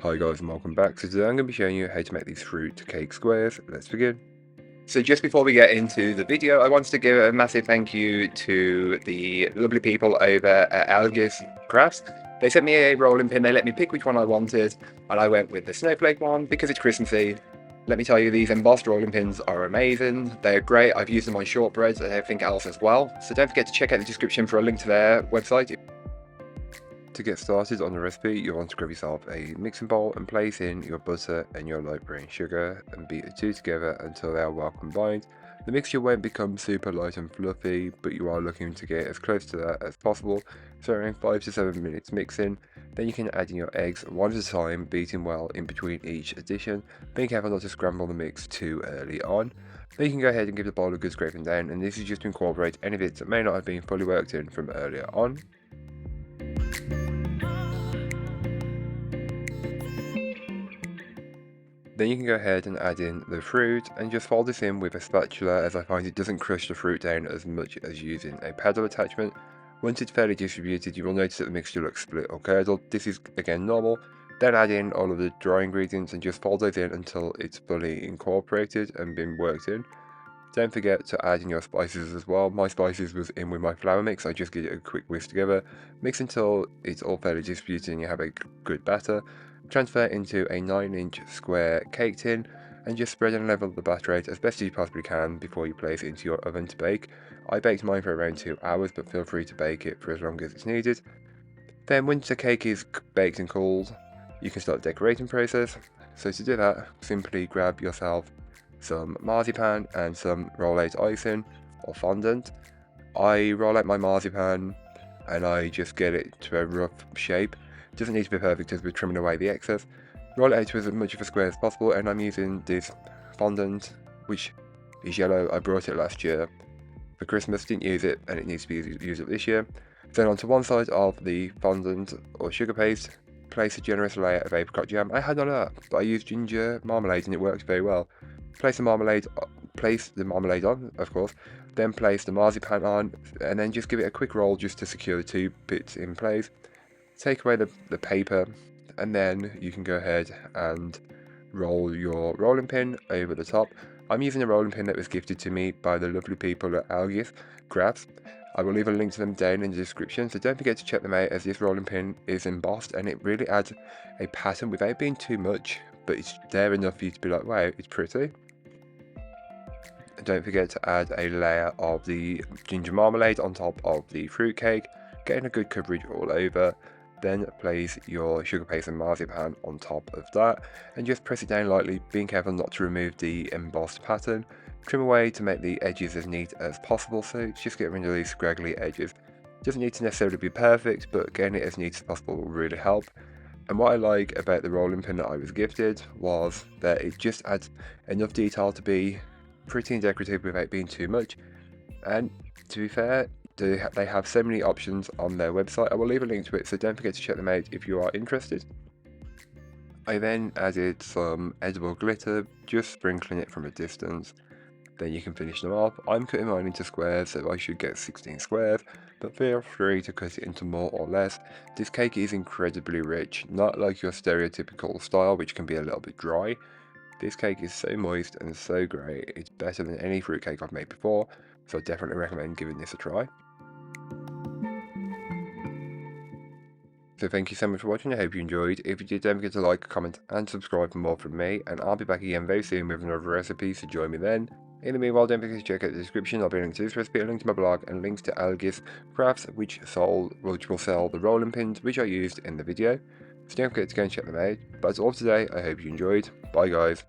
Hi guys and welcome back. So today I'm going to be showing you how to make these fruit cake squares. Let's begin. So just before we get into the video, I wanted to give a massive thank you to the lovely people over at Sqaures Crafts. They sent me a rolling pin, they let me pick which one I wanted, and I went with the snowflake one because it's Christmassy. Let me tell you, these embossed rolling pins are amazing. They're great. I've used them on shortbreads and everything else as well. So don't forget to check out the description for a link to their website. To get started on the recipe, you'll want to grab yourself a mixing bowl and place in your butter and your light brown sugar and beat the two together until they are well combined. The mixture won't become super light and fluffy, but you are looking to get as close to that as possible, so around 5 to 7 minutes mixing. Then you can add in your eggs one at a time, beating well in between each addition. Being careful not to scramble the mix too early on. Then you can go ahead and give the bowl a good scraping down, and this is just to incorporate any bits that may not have been fully worked in from earlier on. Then you can go ahead and add in the fruit and just fold this in with a spatula, as I find it doesn't crush the fruit down as much as using a paddle attachment. Once it's fairly distributed, you will notice that the mixture looks split or curdled. This is again normal. Then add in all of the dry ingredients and just fold those in until it's fully incorporated and been worked in. Don't forget to add in your spices as well. My spices was in with my flour mix. I just get it a quick whisk together. Mix until it's all fairly distributed and you have a good batter. Transfer into a 9-inch square cake tin and just spread and level the batter out as best as you possibly can before you place it into your oven to bake. I baked mine for around 2 hours, but feel free to bake it for as long as it's needed. Then once the cake is baked and cooled, you can start the decorating process. So to do that, simply grab yourself some marzipan and some roll out icing or fondant. I roll out my marzipan and I just get it to a rough shape. It doesn't need to be perfect as we're trimming away the excess. Roll it out to as much of a square as possible, and I'm using this fondant, which is yellow. I brought it last year for Christmas, didn't use it, and it needs to be used up this year. Then onto one side of the fondant or sugar paste, place a generous layer of apricot jam. I had none of that, but I used ginger marmalade and it worked very well. Place the marmalade on, of course, then place the marzipan on, and then just give it a quick roll just to secure the two bits in place. Take away the paper, and then you can go ahead and roll your rolling pin over the top. I'm using a rolling pin that was gifted to me by the lovely people at Sqaures Crafts. I will leave a link to them down in the description, so don't forget to check them out, as this rolling pin is embossed and it really adds a pattern without being too much, but it's there enough for you to be like, wow, it's pretty. And don't forget to add a layer of the ginger marmalade on top of the fruitcake, getting a good coverage all over. Then place your sugar paste and marzipan on top of that and just press it down lightly, being careful not to remove the embossed pattern. Trim away to make the edges as neat as possible, so just get rid of these scraggly edges. Doesn't need to necessarily be perfect, but getting it as neat as possible will really help. And what I like about the rolling pin that I was gifted was that it just adds enough detail to be pretty and decorative without being too much. And to be fair, they have so many options on their website. I will leave a link to it, so don't forget to check them out if you are interested. I then added some edible glitter, just sprinkling it from a distance. Then you can finish them off. I'm cutting mine into squares, so I should get 16 squares, but feel free to cut it into more or less. This cake is incredibly rich, not like your stereotypical style, which can be a little bit dry. This cake is so moist and so great. It's better than any fruit cake I've made before, so I definitely recommend giving this a try. So thank you so much for watching. I hope you enjoyed. If you did, don't forget to like, comment and subscribe for more from me, and I'll be back again very soon with another recipe, so join me then. In the meanwhile, don't forget to check out the description. I'll be linking to this recipe, a link to my blog, and links to Sqaures Crafts, which will sell the rolling pins which I used in the video. So don't forget to go and check them out. But that's all for today. I hope you enjoyed. Bye guys.